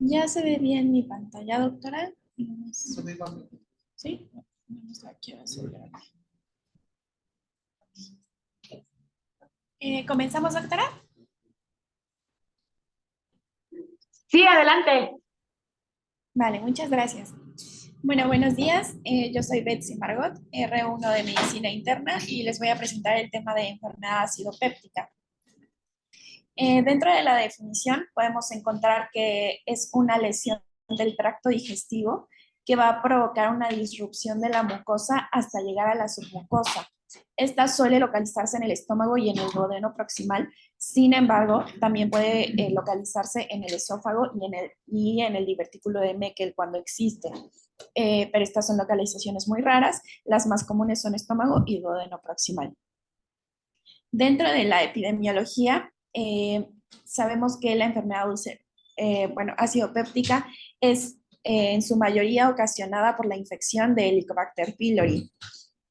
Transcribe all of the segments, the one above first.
¿Ya se ve bien mi pantalla, doctora? Subimos. Sí. Vamos aquí a asegurar. ¿Comenzamos, doctora? Sí, adelante. Vale, muchas gracias. Bueno, buenos días. Yo soy Betsy Margot, R1 de Medicina Interna, y les voy a presentar el tema de enfermedad acidopéptica. Dentro de la definición podemos encontrar que es una lesión del tracto digestivo que va a provocar una disrupción de la mucosa hasta llegar a la submucosa. Esta suele localizarse en el estómago y en el duodeno proximal. Sin embargo, también puede localizarse en el esófago y en el divertículo de Meckel cuando existe. Pero estas son localizaciones muy raras. Las más comunes son estómago y duodeno proximal. Dentro de la epidemiología, sabemos que la enfermedad acidopéptica es en su mayoría ocasionada por la infección de Helicobacter pylori.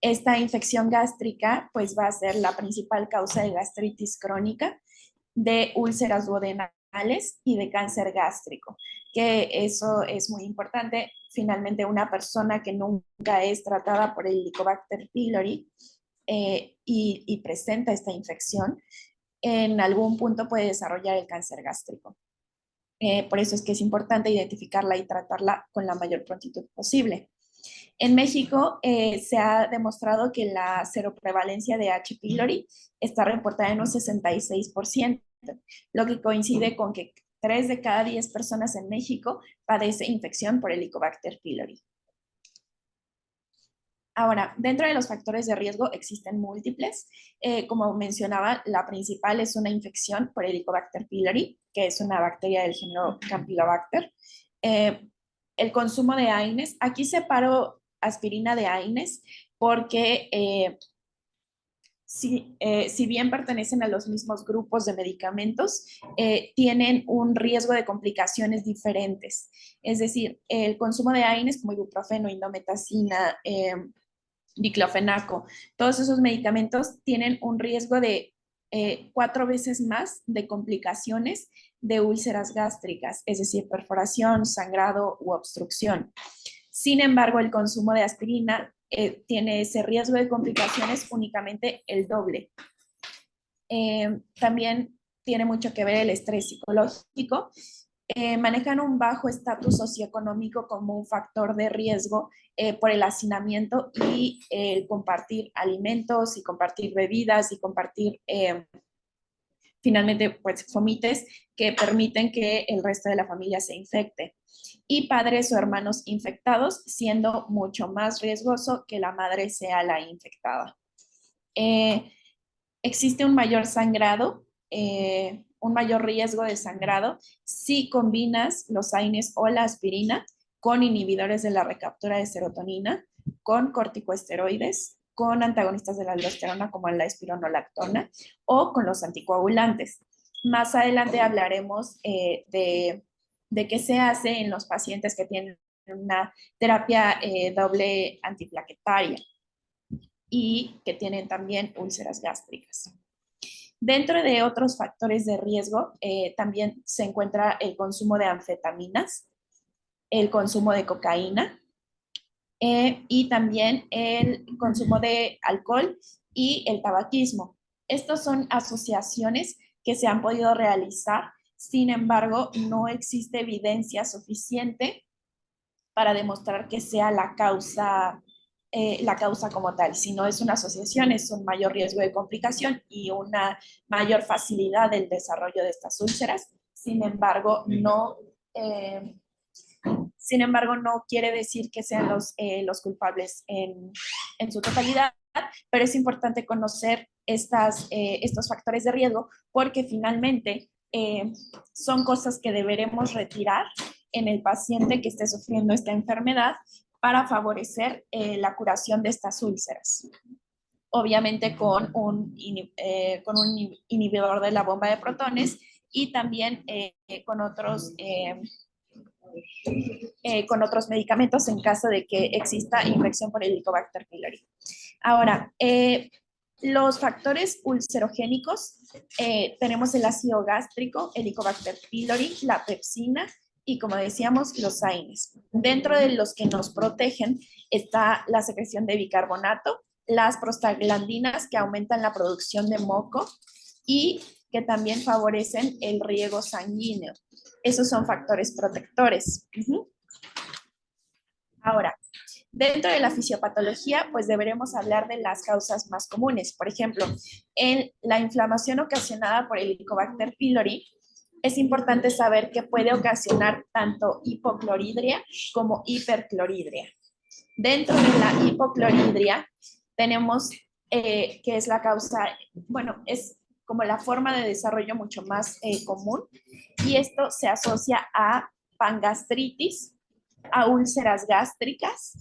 Esta infección gástrica pues va a ser la principal causa de gastritis crónica, de úlceras duodenales y de cáncer gástrico, que eso es muy importante. Finalmente, una persona que nunca es tratada por el Helicobacter pylori y presenta esta infección, en algún punto puede desarrollar el cáncer gástrico. Por eso es que es importante identificarla y tratarla con la mayor prontitud posible. En México se ha demostrado que la seroprevalencia de H. pylori está reportada en un 66%, lo que coincide con que 3 de cada 10 personas en México padece infección por Helicobacter pylori. Ahora, dentro de los factores de riesgo existen múltiples. Como mencionaba, la principal es una infección por Helicobacter pylori, que es una bacteria del género Campylobacter. El consumo de AINES, aquí separo aspirina de AINES porque si bien pertenecen a los mismos grupos de medicamentos, tienen un riesgo de complicaciones diferentes. Es decir, el consumo de AINES como ibuprofeno, indometacina, diclofenaco, todos esos medicamentos tienen un riesgo de 4 veces más de complicaciones de úlceras gástricas, es decir, perforación, sangrado u obstrucción. Sin embargo, el consumo de aspirina tiene ese riesgo de complicaciones únicamente el doble. También tiene mucho que ver el estrés psicológico. Manejan un bajo estatus socioeconómico como un factor de riesgo por el hacinamiento y el compartir alimentos y compartir bebidas y compartir finalmente pues fomites que permiten que el resto de la familia se infecte. Y padres o hermanos infectados, siendo mucho más riesgoso que la madre sea la infectada. Existe un mayor sangrado, un mayor riesgo de sangrado si combinas los AINES o la aspirina con inhibidores de la recaptura de serotonina, con corticosteroides, con antagonistas de la aldosterona como la espironolactona o con los anticoagulantes. Más adelante hablaremos de qué se hace en los pacientes que tienen una terapia doble antiplaquetaria y que tienen también úlceras gástricas. Dentro de otros factores de riesgo, también se encuentra el consumo de anfetaminas, el consumo de cocaína y también el consumo de alcohol y el tabaquismo. Estas son asociaciones que se han podido realizar, sin embargo, no existe evidencia suficiente para demostrar que sea la causa como tal. Si no es una asociación, es un mayor riesgo de complicación y una mayor facilidad del desarrollo de estas úlceras. Sin embargo, no quiere decir que sean los culpables en su totalidad, pero es importante conocer estos factores de riesgo porque finalmente son cosas que deberemos retirar en el paciente que esté sufriendo esta enfermedad para favorecer la curación de estas úlceras. Obviamente con un inhibidor de la bomba de protones y también con otros medicamentos en caso de que exista infección por Helicobacter pylori. Ahora, los factores ulcerogénicos, tenemos el ácido gástrico, Helicobacter pylori, la pepsina y, como decíamos, los AINES. Dentro de los que nos protegen está la secreción de bicarbonato, las prostaglandinas que aumentan la producción de moco y que también favorecen el riego sanguíneo. Esos son factores protectores. Ahora, dentro de la fisiopatología, pues deberemos hablar de las causas más comunes. Por ejemplo, en la inflamación ocasionada por el Helicobacter pylori, es importante saber que puede ocasionar tanto hipocloridria como hipercloridria. Dentro de la hipocloridria tenemos que es la causa, bueno, es como la forma de desarrollo mucho más común, y esto se asocia a pangastritis, a úlceras gástricas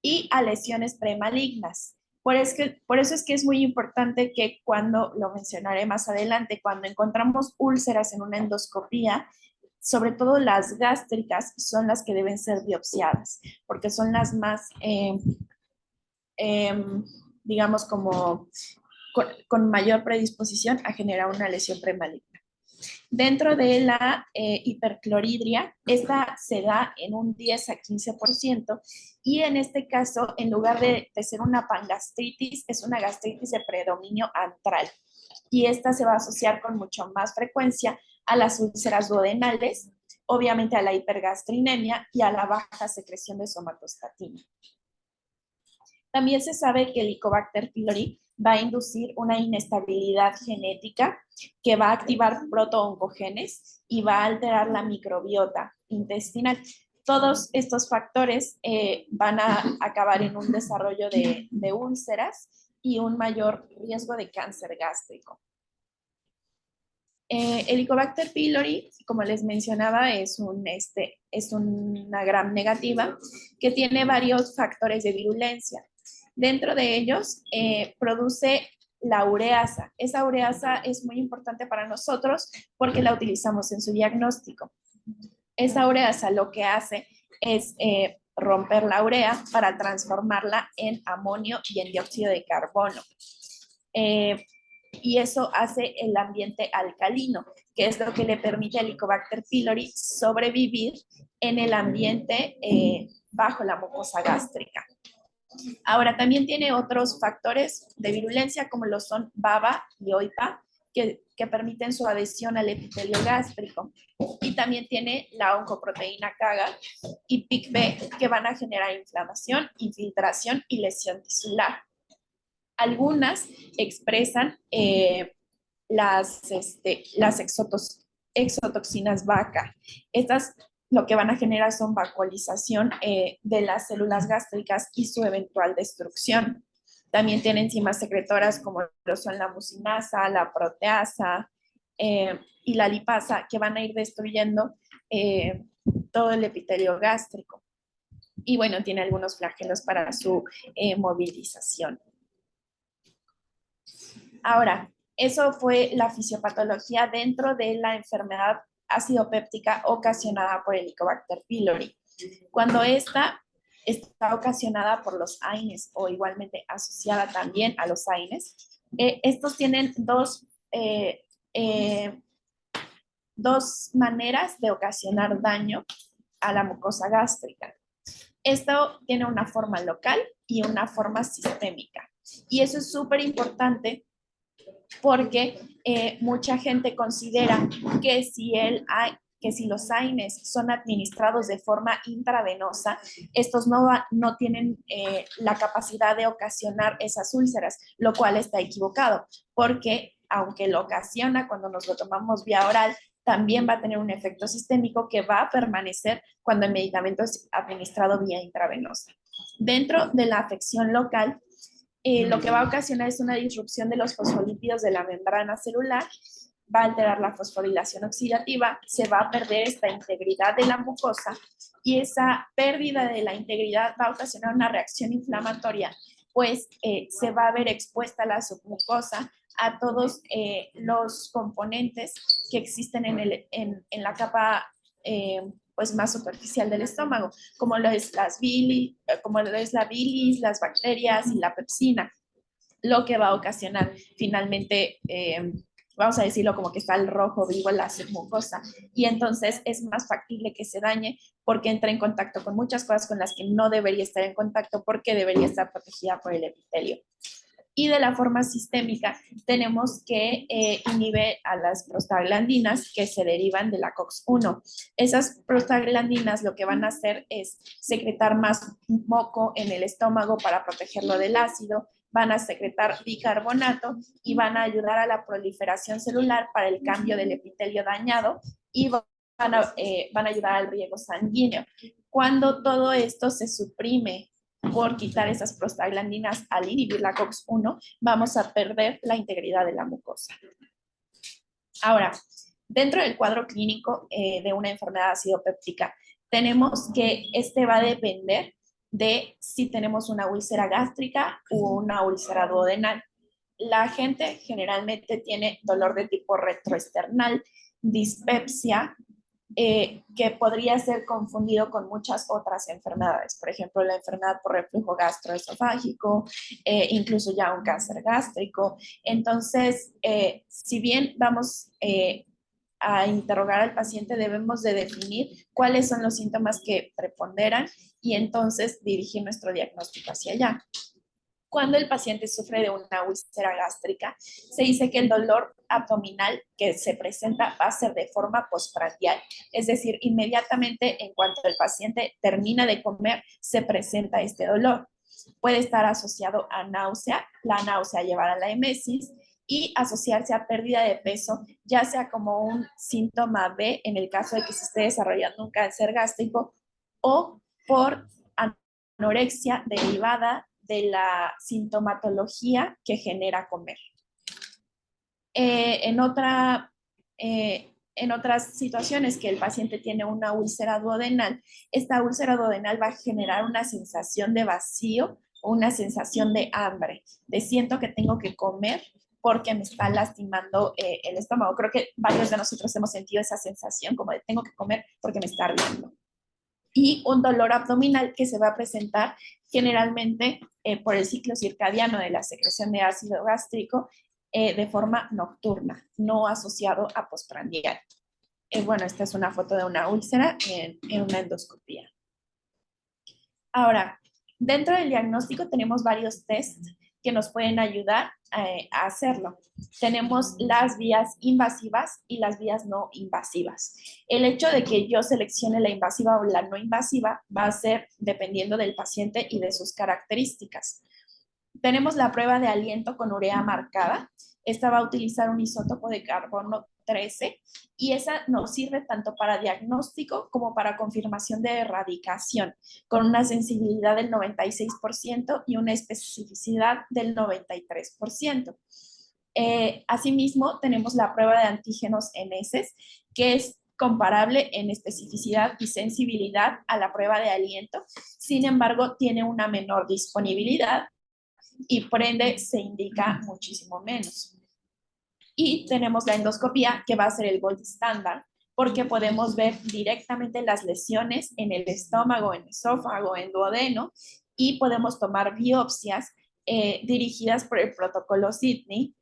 y a lesiones premalignas. Por eso es que es muy importante que cuando, lo mencionaré más adelante, cuando encontramos úlceras en una endoscopía, sobre todo las gástricas son las que deben ser biopsiadas, porque son las más, digamos, como con mayor predisposición a generar una lesión premaligna. Dentro de la hipercloridria, esta se da en un 10 a 15%, y en este caso, en lugar de ser una pangastritis, es una gastritis de predominio antral. Y esta se va a asociar con mucho más frecuencia a las úlceras duodenales, obviamente a la hipergastrinemia y a la baja secreción de somatostatina. También se sabe que el Helicobacter pylori va a inducir una inestabilidad genética que va a activar protooncogenes y va a alterar la microbiota intestinal. Todos estos factores van a acabar en un desarrollo de úlceras y un mayor riesgo de cáncer gástrico. Helicobacter pylori, como les mencionaba, es una gram negativa que tiene varios factores de virulencia. Dentro de ellos, produce la ureasa. Esa ureasa es muy importante para nosotros porque la utilizamos en su diagnóstico. Esa ureasa lo que hace es romper la urea para transformarla en amonio y en dióxido de carbono. Y eso hace el ambiente alcalino, que es lo que le permite al Helicobacter pylori sobrevivir en el ambiente bajo la mucosa gástrica. Ahora, también tiene otros factores de virulencia, como lo son baba y OIPA, que permiten su adhesión al epitelio gástrico. Y también tiene la oncoproteína CAGA y PIC-B, que van a generar inflamación, infiltración y lesión tisular. Algunas expresan las exotoxinas vaca. Estas lo que van a generar son vacuolización de las células gástricas y su eventual destrucción. También tiene enzimas secretoras como lo son la mucinasa, la proteasa y la lipasa, que van a ir destruyendo todo el epitelio gástrico. Y bueno, tiene algunos flagelos para su movilización. Ahora, eso fue la fisiopatología dentro de la enfermedad ácido péptica ocasionada por el Helicobacter pylori. Cuando esta está ocasionada por los AINES o igualmente asociada también a los AINES, estos tienen dos maneras de ocasionar daño a la mucosa gástrica. Esto tiene una forma local y una forma sistémica. Y eso es súper importante porque mucha gente considera que si los AINES son administrados de forma intravenosa, estos no tienen la capacidad de ocasionar esas úlceras, lo cual está equivocado, porque aunque lo ocasiona cuando nos lo tomamos vía oral, también va a tener un efecto sistémico que va a permanecer cuando el medicamento es administrado vía intravenosa. Dentro de la afección local, lo que va a ocasionar es una disrupción de los fosfolípidos de la membrana celular, va a alterar la fosforilación oxidativa, se va a perder esta integridad de la mucosa, y esa pérdida de la integridad va a ocasionar una reacción inflamatoria, pues se va a ver expuesta la submucosa a todos los componentes que existen en la capa pues más superficial del estómago, como lo es la bilis, las bacterias y la pepsina, lo que va a ocasionar finalmente vamos a decirlo como que está el rojo vivo en la submucosa, y entonces es más factible que se dañe porque entra en contacto con muchas cosas con las que no debería estar en contacto porque debería estar protegida por el epitelio. Y de la forma sistémica tenemos que inhibir a las prostaglandinas que se derivan de la COX-1. Esas prostaglandinas lo que van a hacer es secretar más moco en el estómago para protegerlo del ácido, van a secretar bicarbonato y van a ayudar a la proliferación celular para el cambio del epitelio dañado y van a ayudar al riego sanguíneo. Cuando todo esto se suprime por quitar esas prostaglandinas al inhibir la COX-1, vamos a perder la integridad de la mucosa. Ahora, dentro del cuadro clínico de una enfermedad acidopéptica, tenemos que este va a depender de si tenemos una úlcera gástrica o una úlcera duodenal. La gente generalmente tiene dolor de tipo retroesternal, dispepsia, que podría ser confundido con muchas otras enfermedades, por ejemplo, la enfermedad por reflujo gastroesofágico, incluso ya un cáncer gástrico. Entonces, si bien vamos a interrogar al paciente, debemos de definir cuáles son los síntomas que preponderan y entonces dirigir nuestro diagnóstico hacia allá. Cuando el paciente sufre de una úlcera gástrica, se dice que el dolor abdominal que se presenta va a ser de forma postprandial, es decir, inmediatamente en cuanto el paciente termina de comer, se presenta este dolor. Puede estar asociado a náusea, la náusea llevar a la emesis y asociarse a pérdida de peso, ya sea como un síntoma B en el caso de que se esté desarrollando un cáncer gástrico o por anorexia derivada de la sintomatología que genera comer. En otras situaciones que el paciente tiene una úlcera duodenal, esta úlcera duodenal va a generar una sensación de vacío o una sensación de hambre, de siento que tengo que comer porque me está lastimando el estómago. Creo que varios de nosotros hemos sentido esa sensación como de tengo que comer porque me está ardiendo. Y un dolor abdominal que se va a presentar generalmente por el ciclo circadiano de la secreción de ácido gástrico de forma nocturna, no asociado a postprandial. Bueno, esta es una foto de una úlcera en una endoscopía. Ahora, dentro del diagnóstico tenemos varios tests que nos pueden ayudar a hacerlo. Tenemos las vías invasivas y las vías no invasivas. El hecho de que yo seleccione la invasiva o la no invasiva va a ser dependiendo del paciente y de sus características. Tenemos la prueba de aliento con urea marcada. Esta va a utilizar un isótopo de carbono 13 y esa nos sirve tanto para diagnóstico como para confirmación de erradicación, con una sensibilidad del 96% y una especificidad del 93%. Asimismo, tenemos la prueba de antígenos en heces, que es comparable en especificidad y sensibilidad a la prueba de aliento, sin embargo, tiene una menor disponibilidad y por ende se indica muchísimo menos. Y tenemos la endoscopía, que va a ser el gold standard, porque podemos ver directamente las lesiones en el estómago, en el esófago, en duodeno, y podemos tomar biopsias dirigidas por el protocolo Sydney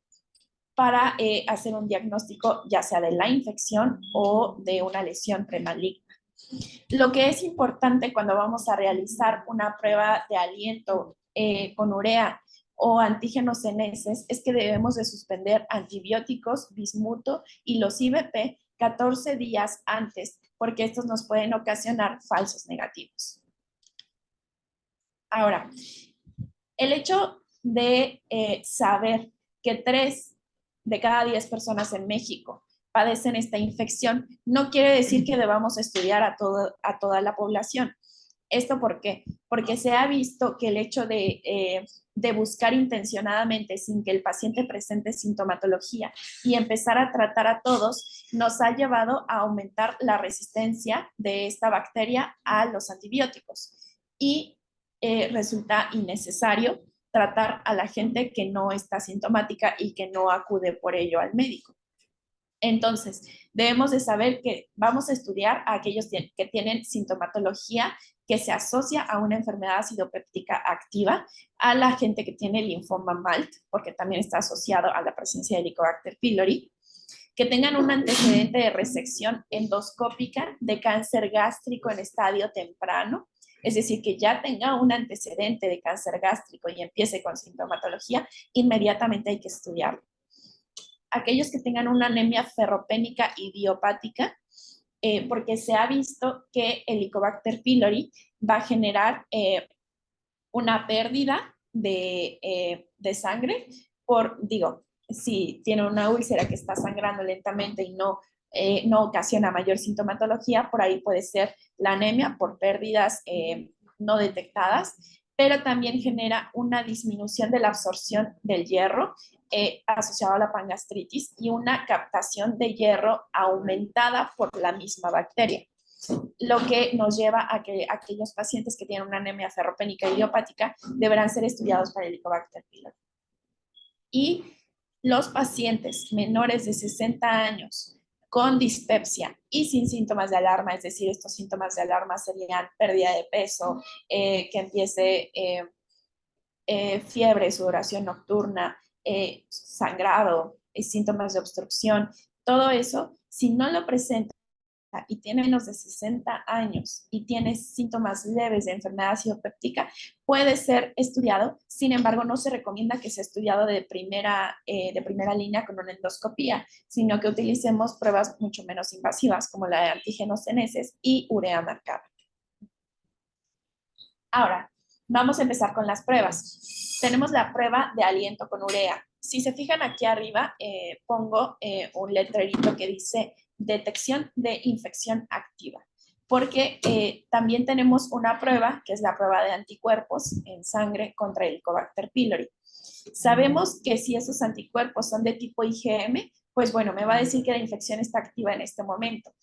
para hacer un diagnóstico ya sea de la infección o de una lesión premaligna. Lo que es importante cuando vamos a realizar una prueba de aliento con urea o antígenos en heces es que debemos de suspender antibióticos, bismuto y los IVP 14 días antes, porque estos nos pueden ocasionar falsos negativos. Ahora, el hecho de saber que 3 de cada 10 personas en México padecen esta infección no quiere decir que debamos estudiar a toda la población. ¿Esto por qué? Porque se ha visto que el hecho de buscar intencionadamente sin que el paciente presente sintomatología y empezar a tratar a todos nos ha llevado a aumentar la resistencia de esta bacteria a los antibióticos y resulta innecesario tratar a la gente que no está sintomática y que no acude por ello al médico. Entonces, debemos de saber que vamos a estudiar a aquellos que tienen sintomatología que se asocia a una enfermedad acidopéptica activa, a la gente que tiene linfoma MALT, porque también está asociado a la presencia de Helicobacter pylori, que tengan un antecedente de resección endoscópica de cáncer gástrico en estadio temprano, es decir, que ya tenga un antecedente de cáncer gástrico y empiece con sintomatología, inmediatamente hay que estudiarlo. Aquellos que tengan una anemia ferropénica idiopática, porque se ha visto que el Helicobacter pylori va a generar una pérdida de sangre si tiene una úlcera que está sangrando lentamente y no ocasiona mayor sintomatología, por ahí puede ser la anemia por pérdidas no detectadas, pero también genera una disminución de la absorción del hierro asociado a la pangastritis y una captación de hierro aumentada por la misma bacteria, lo que nos lleva a que aquellos pacientes que tienen una anemia ferropénica idiopática deberán ser estudiados para el Helicobacter pylori. Y los pacientes menores de 60 años con dispepsia y sin síntomas de alarma, es decir, estos síntomas de alarma serían pérdida de peso, que empiece fiebre, sudoración nocturna, sangrado, síntomas de obstrucción, todo eso, si no lo presenta y tiene menos de 60 años y tiene síntomas leves de enfermedad acidopéptica, puede ser estudiado. Sin embargo, no se recomienda que sea estudiado de primera línea con una endoscopía, sino que utilicemos pruebas mucho menos invasivas, como la de antígenos en heces y urea marcada. Ahora, vamos a empezar con las pruebas. Tenemos la prueba de aliento con urea. Si se fijan aquí arriba, pongo un letrerito que dice detección de infección activa, porque también tenemos una prueba, que es la prueba de anticuerpos en sangre contra el Helicobacter pylori. Sabemos que si esos anticuerpos son de tipo IgM, pues bueno, me va a decir que la infección está activa en este momento.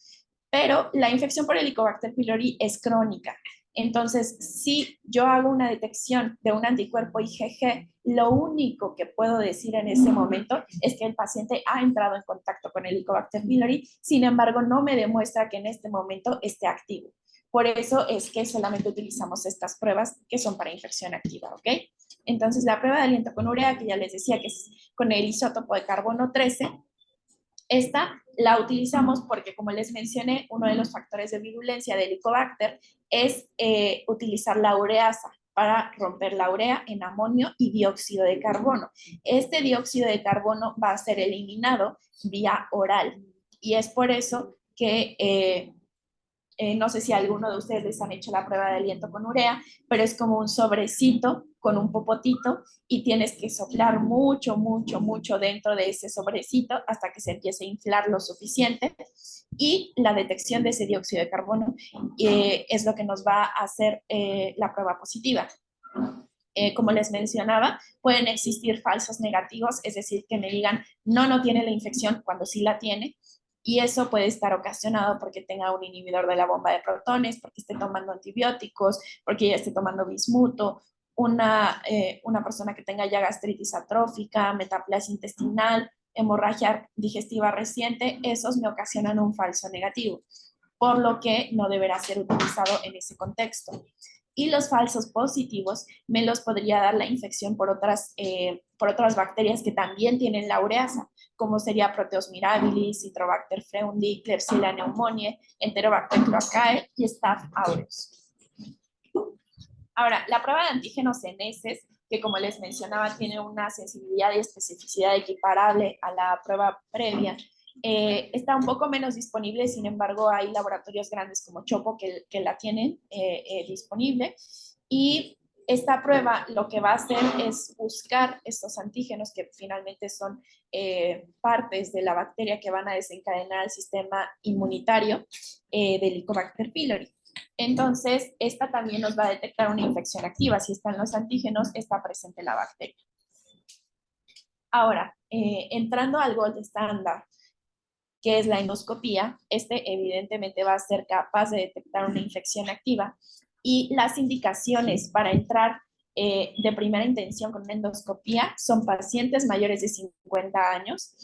Pero la infección por Helicobacter pylori es crónica. Entonces, si yo hago una detección de un anticuerpo IgG, lo único que puedo decir en ese momento es que el paciente ha entrado en contacto con Helicobacter pylori, sin embargo, no me demuestra que en este momento esté activo. Por eso es que solamente utilizamos estas pruebas que son para infección activa, ¿ok? Entonces, la prueba de aliento con urea, que ya les decía que es con el isótopo de carbono 13, esta la utilizamos porque, como les mencioné, uno de los factores de virulencia del Helicobacter es utilizar la ureasa para romper la urea en amonio y dióxido de carbono. Este dióxido de carbono va a ser eliminado vía oral y es por eso que no sé si alguno de ustedes les han hecho la prueba de aliento con urea, pero es como un sobrecito con un popotito y tienes que soplar mucho, mucho, mucho dentro de ese sobrecito hasta que se empiece a inflar lo suficiente. Y la detección de ese dióxido de carbono es lo que nos va a hacer la prueba positiva. Como les mencionaba, pueden existir falsos negativos, es decir, que me digan, no tiene la infección cuando sí la tiene, y eso puede estar ocasionado porque tenga un inhibidor de la bomba de protones, porque esté tomando antibióticos, porque ya esté tomando bismuto, una persona que tenga ya gastritis atrófica, metaplasia intestinal, hemorragia digestiva reciente, esos me ocasionan un falso negativo, por lo que no deberá ser utilizado en ese contexto. Y los falsos positivos me los podría dar la infección por otras bacterias que también tienen la ureasa, como sería Proteus mirabilis, Citrobacter freundi, Klebsiella pneumoniae, Enterobacter cloacae y Staph aureus. Ahora, la prueba de antígenos en heces, que como les mencionaba tiene una sensibilidad y especificidad equiparable a la prueba previa, está un poco menos disponible, sin embargo hay laboratorios grandes como Chopo que la tienen disponible, y esta prueba lo que va a hacer es buscar estos antígenos que finalmente son partes de la bacteria que van a desencadenar el sistema inmunitario del Helicobacter pylori. Entonces, esta también nos va a detectar una infección activa. Si están los antígenos, está presente la bacteria. Ahora, entrando al gold estándar, que es la endoscopía, este evidentemente va a ser capaz de detectar una infección activa, y las indicaciones para entrar de primera intención con una endoscopía son pacientes mayores de 50 años,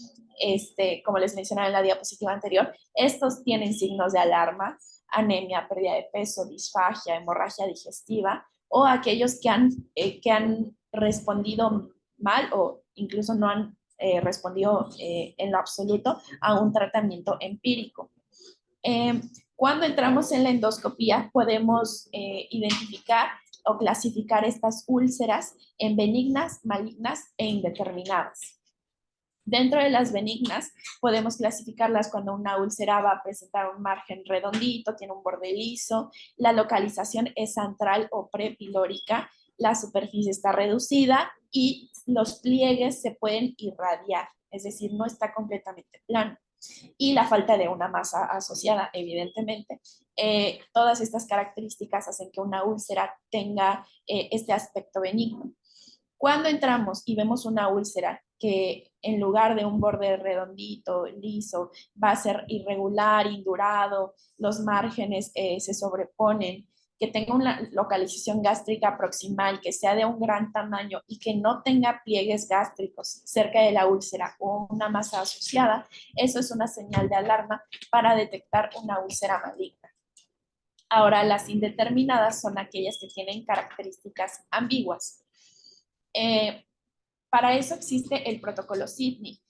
como les mencionaba en la diapositiva anterior, estos tienen signos de alarma, anemia, pérdida de peso, disfagia, hemorragia digestiva, o aquellos que han respondido mal o incluso no han respondió en lo absoluto a un tratamiento empírico. Cuando entramos en la endoscopía, podemos identificar o clasificar estas úlceras en benignas, malignas e indeterminadas. Dentro de las benignas, podemos clasificarlas cuando una úlcera va a presentar un margen redondito, tiene un borde liso, la localización es antral o prepilórica, la superficie está reducida y los pliegues se pueden irradiar, es decir, no está completamente plano. Y la falta de una masa asociada, evidentemente. Todas estas características hacen que una úlcera tenga este aspecto benigno. Cuando entramos y vemos una úlcera que en lugar de un borde redondito, liso, va a ser irregular, indurado, los márgenes se sobreponen, que tenga una localización gástrica proximal, que sea de un gran tamaño y que no tenga pliegues gástricos cerca de la úlcera o una masa asociada, eso es una señal de alarma para detectar una úlcera maligna. Ahora, las indeterminadas son aquellas que tienen características ambiguas. Para eso existe el protocolo Sydney.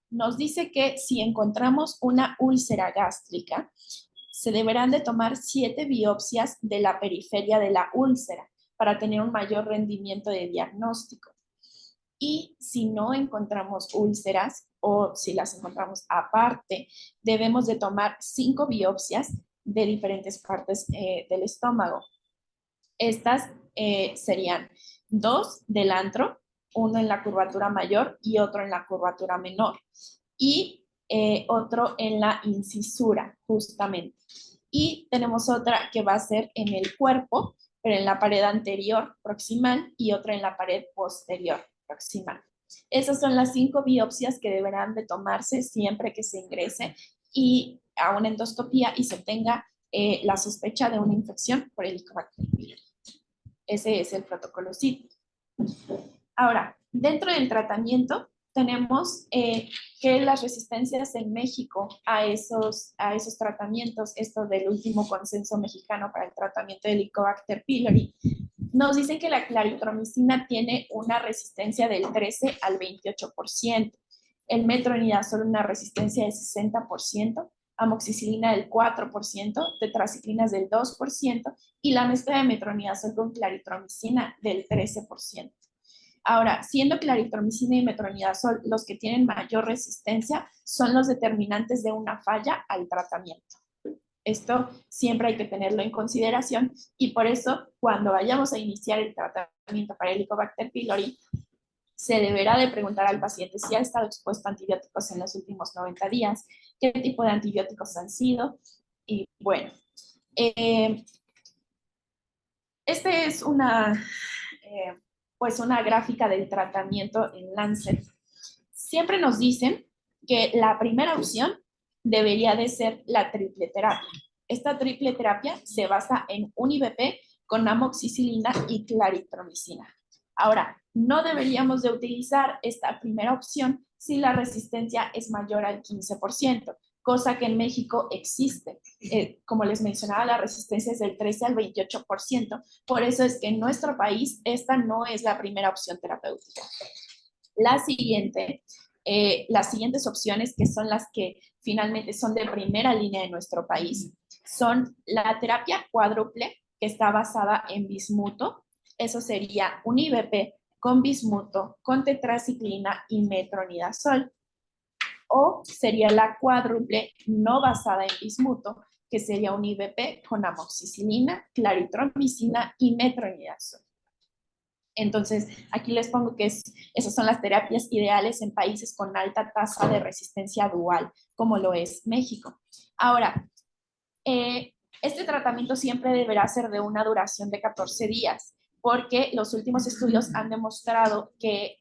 Nos dice que si encontramos una úlcera gástrica, se deberán de tomar 7 biopsias de la periferia de la úlcera para tener un mayor rendimiento de diagnóstico. Y si no encontramos úlceras o si las encontramos aparte, debemos de tomar 5 biopsias de diferentes partes del estómago. Estas serían 2 del antro, uno en la curvatura mayor y otro en la curvatura menor. Y otro en la incisura, justamente. Y tenemos otra que va a ser en el cuerpo, pero en la pared anterior proximal y otra en la pared posterior proximal. Esas son las 5 biopsias que deberán de tomarse siempre que se ingrese y a una endoscopía y se tenga la sospecha de una infección por Helicobacter pylori. Ese es el protocolo CID. Ahora, dentro del tratamiento tenemos que las resistencias en México a esos tratamientos, esto del último consenso mexicano para el tratamiento de Helicobacter pylori, nos dicen que la claritromicina tiene una resistencia del 13 al 28%, el metronidazol una resistencia del 60%, amoxicilina del 4%, tetraciclinas del 2% y la mezcla de metronidazol con claritromicina del 13%. Ahora, siendo claritromicina y metronidazol los que tienen mayor resistencia, son los determinantes de una falla al tratamiento. Esto siempre hay que tenerlo en consideración y por eso cuando vayamos a iniciar el tratamiento para Helicobacter pylori, se deberá de preguntar al paciente si ha estado expuesto a antibióticos en los últimos 90 días, qué tipo de antibióticos han sido y bueno. Este es pues una gráfica del tratamiento en Lancet. Siempre nos dicen que la primera opción debería de ser la triple terapia. Esta triple terapia se basa en un IVP con amoxicilina y claritromicina. Ahora, no deberíamos de utilizar esta primera opción si la resistencia es mayor al 15%, cosa que en México existe. Como les mencionaba, la resistencia es del 13 al 28%, por eso es que en nuestro país esta no es la primera opción terapéutica. Las siguientes opciones, que son las que finalmente son de primera línea en nuestro país, son la terapia cuádruple, que está basada en bismuto. Eso sería un IVP con bismuto, con tetraciclina y metronidazol. O sería la cuádruple no basada en bismuto, que sería un IVP con amoxicilina, claritromicina y metronidazol. Entonces, aquí les pongo que esas son las terapias ideales en países con alta tasa de resistencia dual, como lo es México. Ahora, este tratamiento siempre deberá ser de una duración de 14 días, porque los últimos estudios han demostrado que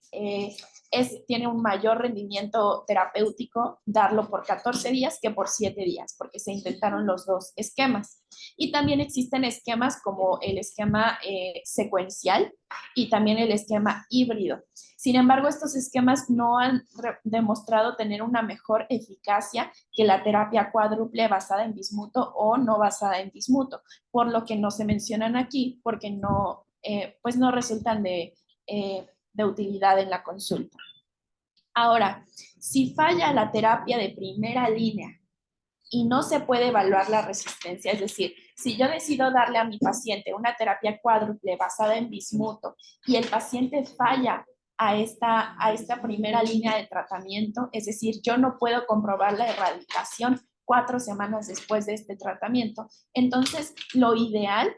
tiene un mayor rendimiento terapéutico darlo por 14 días que por 7 días, porque se intentaron los dos esquemas. Y también existen esquemas como el esquema secuencial y también el esquema híbrido. Sin embargo, estos esquemas no han demostrado tener una mejor eficacia que la terapia cuádruple basada en bismuto o no basada en bismuto, por lo que no se mencionan aquí, porque no, pues no resultan de utilidad en la consulta. Ahora, si falla la terapia de primera línea y no se puede evaluar la resistencia, es decir, si yo decido darle a mi paciente una terapia cuádruple basada en bismuto y el paciente falla a esta primera línea de tratamiento, es decir, yo no puedo comprobar la erradicación 4 semanas después de este tratamiento, entonces lo ideal,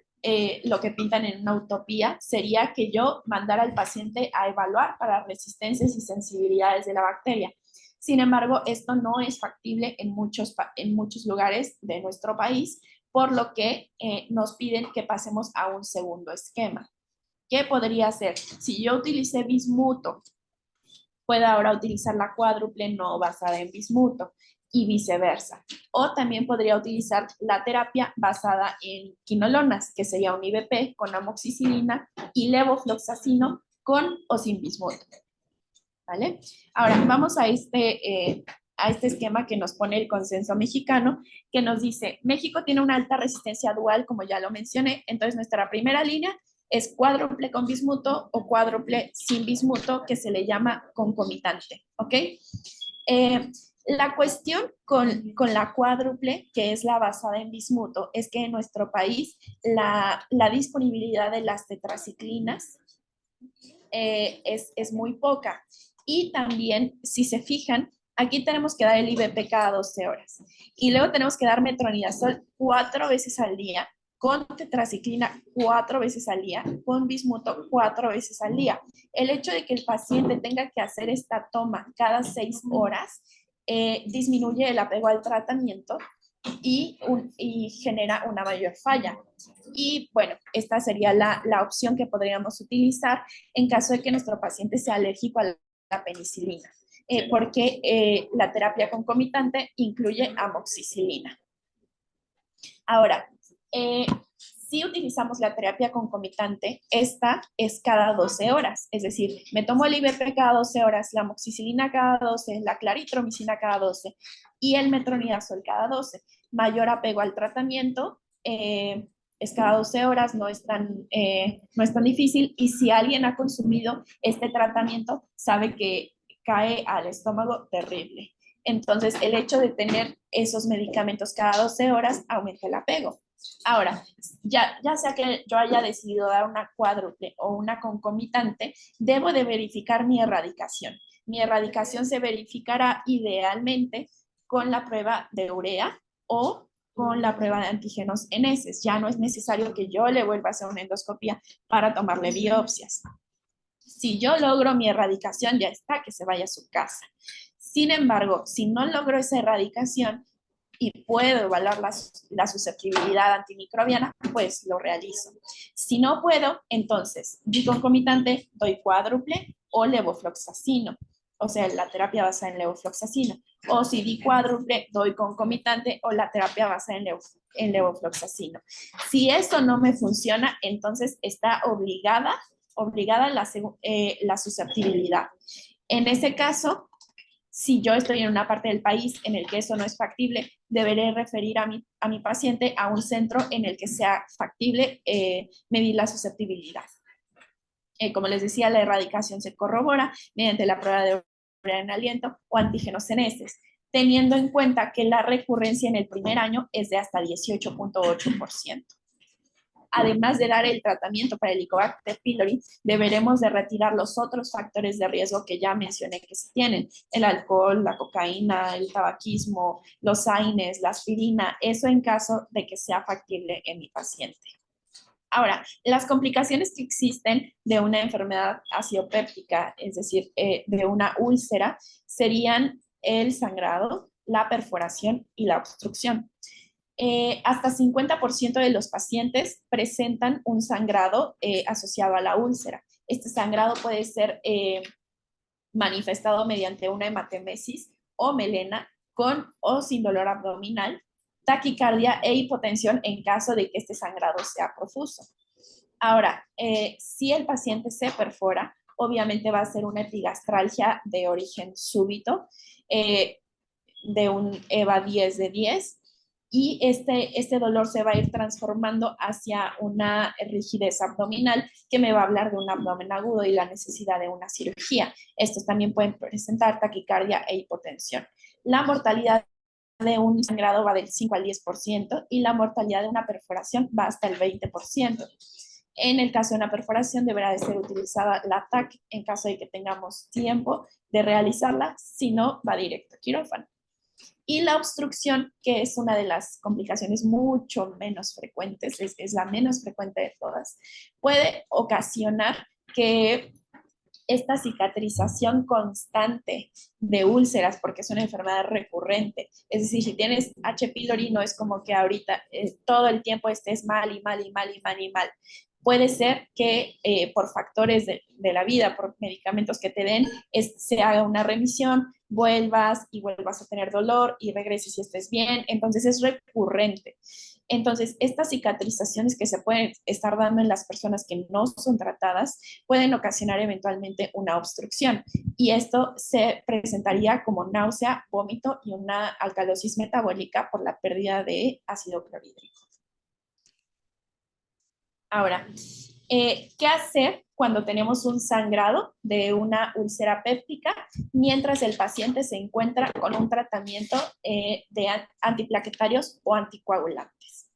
lo que pintan en una utopía, sería que yo mandara al paciente a evaluar para resistencias y sensibilidades de la bacteria. Sin embargo, esto no es factible en muchos lugares de nuestro país, por lo que nos piden que pasemos a un segundo esquema. ¿Qué podría ser? Si yo utilicé bismuto, puedo ahora utilizar la cuádruple no basada en bismuto y viceversa. O también podría utilizar la terapia basada en quinolonas, que sería un IVP con amoxicilina y levofloxacino con o sin bismuto. ¿Vale? Ahora vamos a este esquema que nos pone el consenso mexicano, que nos dice, México tiene una alta resistencia dual, como ya lo mencioné, entonces nuestra primera línea es cuádruple con bismuto o cuádruple sin bismuto, que se le llama concomitante, ¿ok? La cuestión con la cuádruple, que es la basada en bismuto, es que en nuestro país la disponibilidad de las tetraciclinas es muy poca. Y también, si se fijan, aquí tenemos que dar el IVP cada 12 horas. Y luego tenemos que dar metronidazol 4 veces al día, con tetraciclina 4 veces al día, con bismuto 4 veces al día. El hecho de que el paciente tenga que hacer esta toma cada 6 horas disminuye el apego al tratamiento y genera una mayor falla. Y bueno, esta sería la opción que podríamos utilizar en caso de que nuestro paciente sea alérgico a la penicilina, porque la terapia concomitante incluye amoxicilina. Ahora, si utilizamos la terapia concomitante, esta es cada 12 horas, es decir, me tomo el IVP cada 12 horas, la amoxicilina cada 12, la claritromicina cada 12 y el metronidazol cada 12. Mayor apego al tratamiento, es cada 12 horas, no es tan difícil, y si alguien ha consumido este tratamiento, sabe que cae al estómago terrible. Entonces, el hecho de tener esos medicamentos cada 12 horas aumenta el apego. Ahora, ya sea que yo haya decidido dar una cuádruple o una concomitante, debo de verificar mi erradicación. Mi erradicación se verificará idealmente con la prueba de urea o con la prueba de antígenos en heces. Ya no es necesario que yo le vuelva a hacer una endoscopia para tomarle biopsias. Si yo logro mi erradicación, ya está, que se vaya a su casa. Sin embargo, si no logro esa erradicación y puedo evaluar la susceptibilidad antimicrobiana, pues lo realizo. Si no puedo, entonces, di concomitante, doy cuádruple o levofloxacino, o sea, la terapia basada en levofloxacino. O si di cuádruple, doy concomitante o la terapia basada en levofloxacino. Si eso no me funciona, entonces está obligada la susceptibilidad. En ese caso, si yo estoy en una parte del país en el que eso no es factible, deberé referir a mi paciente a un centro en el que sea factible medir la susceptibilidad. Como les decía, la erradicación se corrobora mediante la prueba de urea en aliento o antígenos en heces, teniendo en cuenta que la recurrencia en el primer año es de hasta 18.8%. Además de dar el tratamiento para el Helicobacter pylori, deberemos de retirar los otros factores de riesgo que ya mencioné que se tienen: el alcohol, la cocaína, el tabaquismo, los AINES, la aspirina, eso en caso de que sea factible en mi paciente. Ahora, las complicaciones que existen de una enfermedad aciopéptica, es decir, de una úlcera, serían el sangrado, la perforación y la obstrucción. Hasta 50% de los pacientes presentan un sangrado asociado a la úlcera. Este sangrado puede ser manifestado mediante una hematemesis o melena con o sin dolor abdominal, taquicardia e hipotensión en caso de que este sangrado sea profuso. Ahora, si el paciente se perfora, obviamente va a ser una epigastralgia de origen súbito, de un EVA 10 de 10, y este dolor se va a ir transformando hacia una rigidez abdominal que me va a hablar de un abdomen agudo y la necesidad de una cirugía. Estos también pueden presentar taquicardia e hipotensión. La mortalidad de un sangrado va del 5 al 10% y la mortalidad de una perforación va hasta el 20%. En el caso de una perforación deberá de ser utilizada la TAC en caso de que tengamos tiempo de realizarla, si no va directo a quirófano. Y la obstrucción, que es una de las complicaciones mucho menos frecuentes, es la menos frecuente de todas, puede ocasionar que esta cicatrización constante de úlceras, porque es una enfermedad recurrente. Es decir, si tienes H. pylori, no es como que ahorita todo el tiempo estés mal y mal y mal y mal y mal. Puede ser que por factores de la vida, por medicamentos que te den, se haga una remisión, vuelvas y vuelvas a tener dolor y regreses y estés bien. Entonces es recurrente. Entonces, estas cicatrizaciones que se pueden estar dando en las personas que no son tratadas pueden ocasionar eventualmente una obstrucción y esto se presentaría como náusea, vómito y una alcalosis metabólica por la pérdida de ácido clorhídrico. Ahora, ¿qué hacer cuando tenemos un sangrado de una úlcera péptica mientras el paciente se encuentra con un tratamiento de antiplaquetarios o anticoagulantes?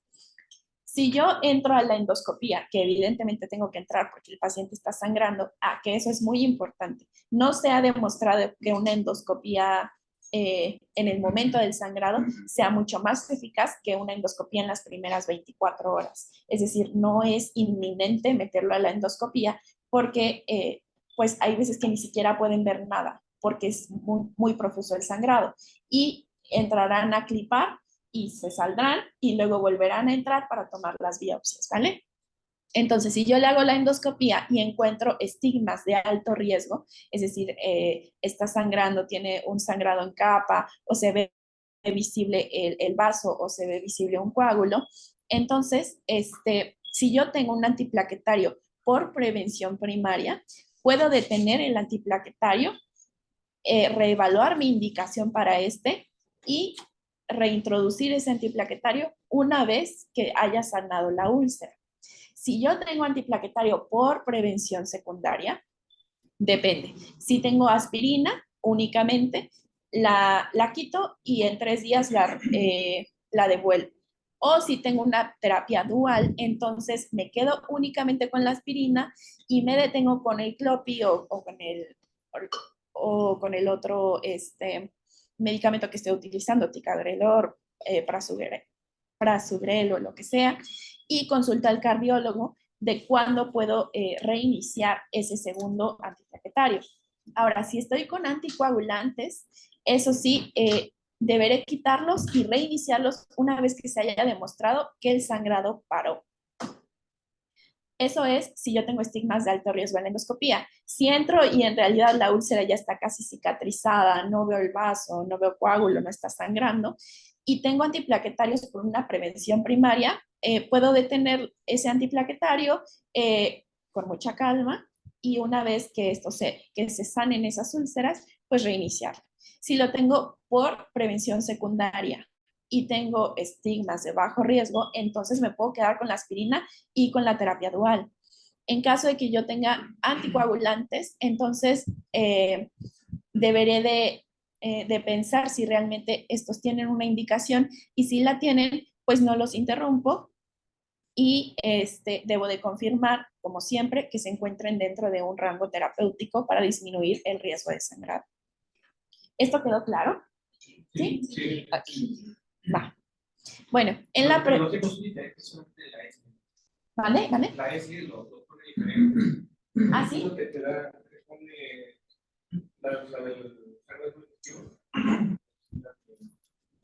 Si yo entro a la endoscopía, que evidentemente tengo que entrar porque el paciente está sangrando, que eso es muy importante. No se ha demostrado que una endoscopía en el momento del sangrado sea mucho más eficaz que una endoscopía en las primeras 24 horas. Es decir, no es inminente meterlo a la endoscopía porque pues hay veces que ni siquiera pueden ver nada porque es muy profuso el sangrado y entrarán a clipar y se saldrán y luego volverán a entrar para tomar las biopsias, ¿vale? Entonces, si yo le hago la endoscopía y encuentro estigmas de alto riesgo, es decir, está sangrando, tiene un sangrado en capa o se ve visible el vaso o se ve visible un coágulo, entonces, si yo tengo un antiplaquetario por prevención primaria, puedo detener el antiplaquetario, reevaluar mi indicación para y reintroducir ese antiplaquetario una vez que haya sanado la úlcera. Si yo tengo antiplaquetario por prevención secundaria, depende. Si tengo aspirina únicamente, la quito y en 3 días la devuelvo. O si tengo una terapia dual, entonces me quedo únicamente con la aspirina y me detengo con el clopi o con el otro medicamento que esté utilizando, ticagrelor, prasugrel o lo que sea, y consulta al cardiólogo de cuándo puedo reiniciar ese segundo antiplaquetario. Ahora, si estoy con anticoagulantes, eso sí, deberé quitarlos y reiniciarlos una vez que se haya demostrado que el sangrado paró. Eso es si yo tengo estigmas de alto riesgo en la endoscopía. Si entro y en realidad la úlcera ya está casi cicatrizada, no veo el vaso, no veo coágulo, no está sangrando, y tengo antiplaquetarios por una prevención primaria, puedo detener ese antiplaquetario con mucha calma y una vez que que se sanen esas úlceras, pues reiniciar. Si lo tengo por prevención secundaria y tengo estigmas de bajo riesgo, entonces me puedo quedar con la aspirina y con la terapia dual. En caso de que yo tenga anticoagulantes, entonces deberé de pensar si realmente estos tienen una indicación y si la tienen, pues no los interrumpo y debo de confirmar, como siempre, que se encuentren dentro de un rango terapéutico para disminuir el riesgo de sangrado. ¿Esto quedó claro? ¿Sí? Sí. Okay. Va. Bueno, en la... ¿Vale? ¿Vale? La S lo pone diferente. ¿Ah, sí? Lo que te da, te pone la del cargo positivo.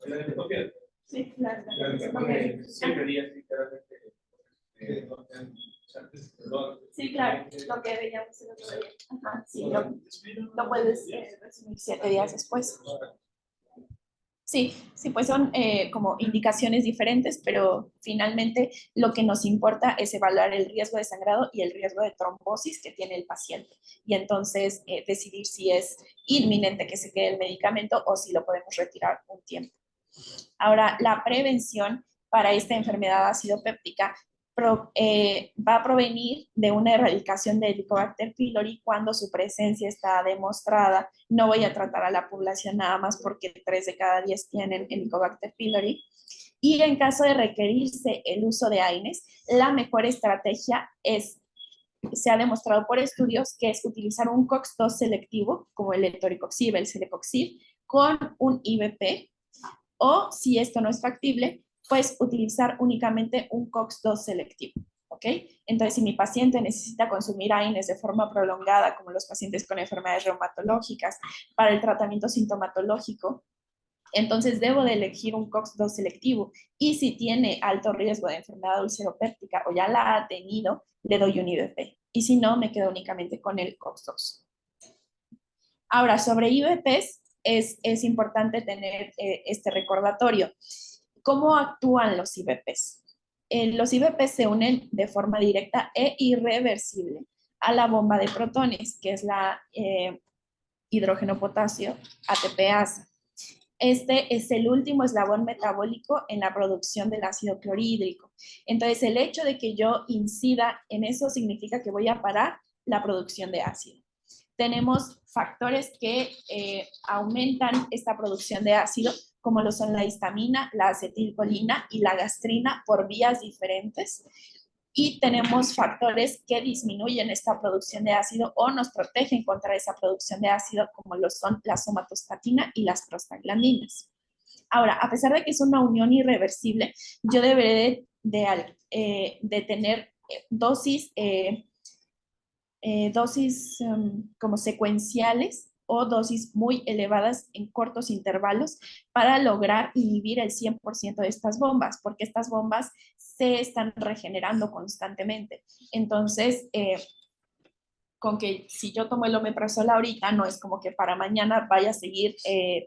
La de copia. Sí, claro. La de pone 7 días, literalmente. Sí, claro, lo que veíamos el otro día. Ajá, sí, lo puedes resumir 7 días después. Sí, sí, pues son como indicaciones diferentes, pero finalmente lo que nos importa es evaluar el riesgo de sangrado y el riesgo de trombosis que tiene el paciente. Y entonces decidir si es inminente que se quede el medicamento o si lo podemos retirar un tiempo. Ahora, la prevención para esta enfermedad acidopéptica va a provenir de una erradicación de Helicobacter pylori cuando su presencia está demostrada. No voy a tratar a la población nada más porque 3 de cada 10 tienen Helicobacter pylori. Y en caso de requerirse el uso de AINES, la mejor estrategia se ha demostrado por estudios que es utilizar un COX-2 selectivo, como el etoricoxib, el celecoxib, con un IVP, o si esto no es factible, pues utilizar únicamente un COX-2 selectivo. ¿Ok? Entonces, si mi paciente necesita consumir AINES de forma prolongada, como los pacientes con enfermedades reumatológicas, para el tratamiento sintomatológico, entonces debo de elegir un COX-2 selectivo. Y si tiene alto riesgo de enfermedad ulceropéptica o ya la ha tenido, le doy un IVP. Y si no, me quedo únicamente con el COX-2. Ahora, sobre IVPs, es importante tener este recordatorio. ¿Cómo actúan los IVPs? Los IVPs se unen de forma directa e irreversible a la bomba de protones, que es la hidrógeno potasio ATPasa. Este es el último eslabón metabólico en la producción del ácido clorhídrico. Entonces, el hecho de que yo incida en eso significa que voy a parar la producción de ácido. Tenemos factores que aumentan esta producción de ácido, como lo son la histamina, la acetilcolina y la gastrina por vías diferentes. Y tenemos factores que disminuyen esta producción de ácido o nos protegen contra esa producción de ácido, como lo son la somatostatina y las prostaglandinas. Ahora, a pesar de que es una unión irreversible, yo deberé de tener dosis como secuenciales o dosis muy elevadas en cortos intervalos para lograr inhibir el 100% de estas bombas, porque estas bombas se están regenerando constantemente. Entonces, con que si yo tomo el omeprazol ahorita, no es como que para mañana vaya a seguir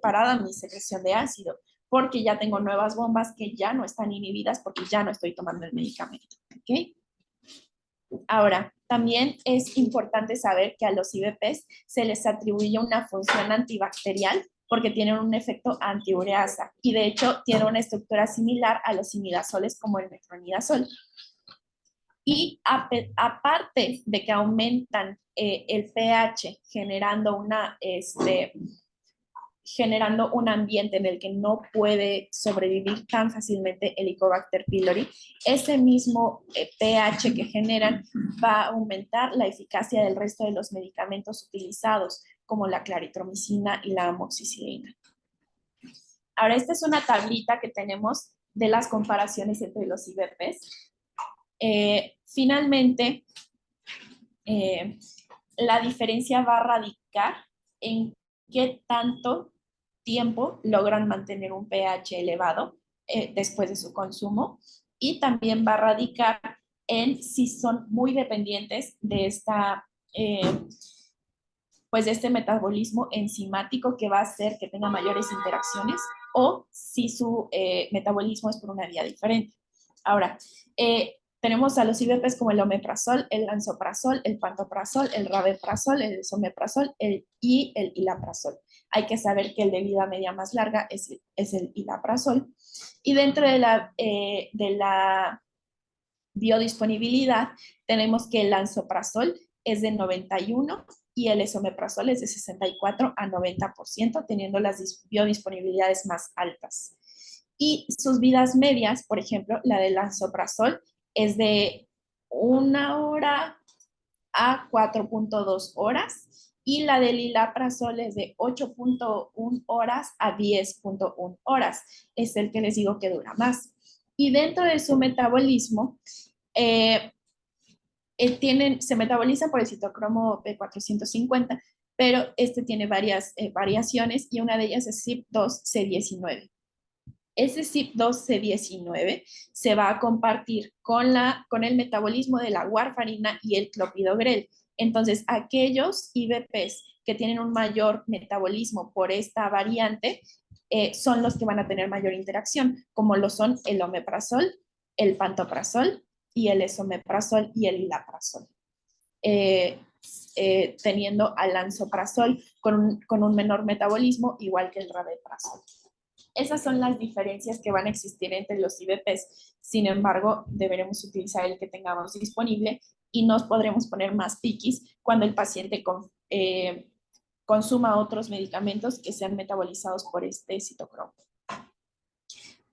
parada mi secreción de ácido, porque ya tengo nuevas bombas que ya no están inhibidas porque ya no estoy tomando el medicamento. ¿Ok? Ahora, también es importante saber que a los IVPs se les atribuye una función antibacterial porque tienen un efecto antiureasa y de hecho tienen una estructura similar a los imidazoles como el metronidazol. Y aparte de que aumentan el pH generando un ambiente en el que no puede sobrevivir tan fácilmente el Helicobacter pylori, ese mismo pH que generan va a aumentar la eficacia del resto de los medicamentos utilizados, como la claritromicina y la amoxicilina. Ahora, esta es una tablita que tenemos de las comparaciones entre los IVPs. Finalmente, la diferencia va a radicar en qué tanto tiempo logran mantener un pH elevado después de su consumo y también va a radicar en si son muy dependientes de pues de este metabolismo enzimático que va a hacer que tenga mayores interacciones o si su metabolismo es por una vía diferente. Ahora, tenemos a los IVPs como el omeprazol, el lansoprazol, el pantoprazol, el rabeprazol, el esomeprazol y el ilaprazol. Hay que saber que el de vida media más larga es el ilaprazol. Y dentro de la biodisponibilidad tenemos que el lansoprazol es de 91 y el esomeprazol es de 64 a 90%, teniendo las biodisponibilidades más altas. Y sus vidas medias, por ejemplo, la del lansoprazol es de 1 hora a 4.2 horas y la del ilaprazol es de 8.1 horas a 10.1 horas. Es el que les digo que dura más. Y dentro de su metabolismo, se metaboliza por el citocromo P450, pero este tiene varias variaciones y una de ellas es CYP2C19. Ese CYP2C19 se va a compartir con el metabolismo de la warfarina y el clopidogrel. Entonces, aquellos IVPs que tienen un mayor metabolismo por esta variante son los que van a tener mayor interacción, como lo son el omeprazol, el pantoprazol y el esomeprazol y el ilaprazol. Teniendo al lansoprazol con un menor metabolismo, igual que el rabeprazol. Esas son las diferencias que van a existir entre los IBPs. Sin embargo, deberemos utilizar el que tengamos disponible y nos podremos poner más piquis cuando el paciente consuma otros medicamentos que sean metabolizados por este citocromo.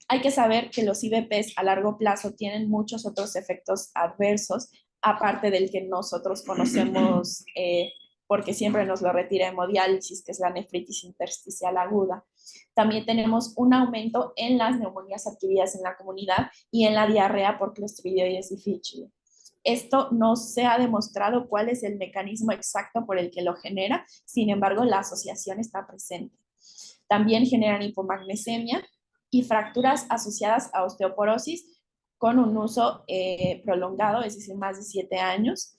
Hay que saber que los IBPs a largo plazo tienen muchos otros efectos adversos, aparte del que nosotros conocemos porque siempre nos lo retira hemodiálisis, que es la nefritis intersticial aguda. También tenemos un aumento en las neumonías adquiridas en la comunidad y en la diarrea por Clostridioides difficile. Esto no se ha demostrado cuál es el mecanismo exacto por el que lo genera, sin embargo, la asociación está presente. También generan hipomagnesemia y fracturas asociadas a osteoporosis con un uso prolongado, es decir, más de 7 años,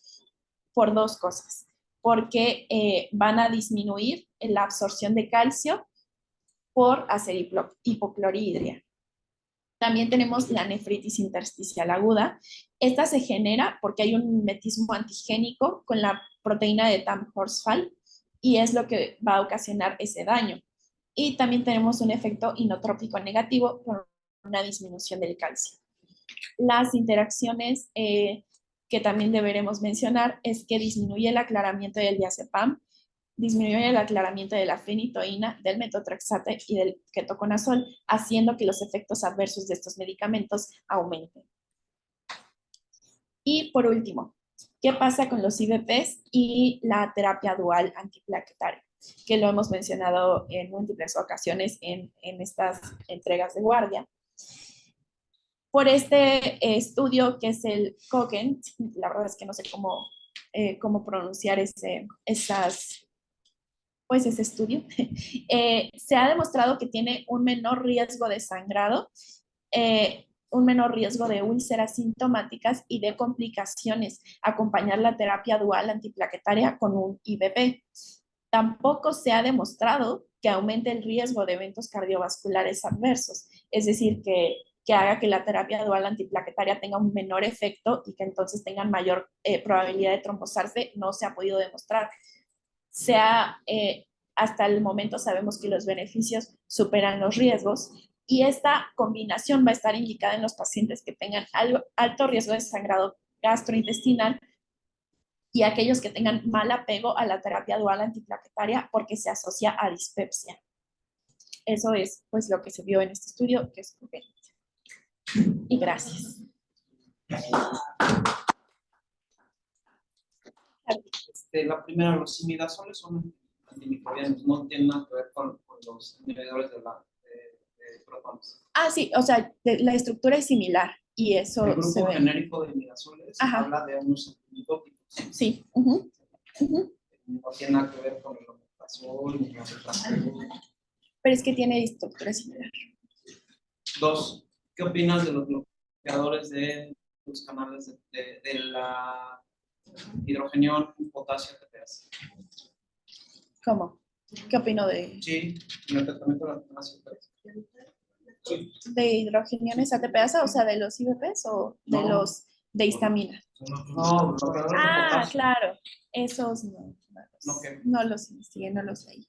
por dos cosas. Porque van a disminuir la absorción de calcio por hacer hipocloridria. También tenemos la nefritis intersticial aguda. Esta se genera porque hay un mimetismo antigénico con la proteína de Tamm-Horsfall y es lo que va a ocasionar ese daño. Y también tenemos un efecto inotrópico negativo por una disminución del calcio. Las interacciones que también deberemos mencionar es que disminuye el aclaramiento del diazepam, disminuye el aclaramiento de la fenitoína, del metotrexate y del ketoconazol, haciendo que los efectos adversos de estos medicamentos aumenten. Y por último, ¿qué pasa con los IBPs y la terapia dual antiplaquetaria? Que lo hemos mencionado en múltiples ocasiones en estas entregas de guardia. Por este estudio que es el Cochrane, la verdad es que no sé cómo pronunciar ese estudio, se ha demostrado que tiene un menor riesgo de sangrado, un menor riesgo de úlceras sintomáticas y de complicaciones, acompañar la terapia dual antiplaquetaria con un IBP. Tampoco se ha demostrado que aumente el riesgo de eventos cardiovasculares adversos, es decir, que haga que la terapia dual antiplaquetaria tenga un menor efecto y que entonces tengan mayor probabilidad de trombosarse, no se ha podido demostrar. Hasta el momento sabemos que los beneficios superan los riesgos y esta combinación va a estar indicada en los pacientes que tengan alto riesgo de sangrado gastrointestinal y aquellos que tengan mal apego a la terapia dual antiplaquetaria porque se asocia a dispepsia. Eso es pues lo que se vio en este estudio, que es conveniente. Y gracias. La primera, los imidazoles son antimicrobianos, no tienen nada que ver con los inhibidores de protones. Ah, sí, o sea, la estructura es similar y eso el grupo se ve. genérico de imidazoles habla de unos antimicóticos. Sí. No tiene nada que ver con el omeprazol ni con el pero es que tiene estructura similar. 2. ¿Qué opinas de los bloqueadores de los canales de la hidrogenión potasio ATPase? ¿Cómo? ¿Qué opino de? Sí, en el tratamiento de la potasio sí. ¿De hidrogeniones ATPasa, o sea, de los IBPs o de los de histamina? No, bloqueadores de potasio. Claro, esos no los investigué, no los leí.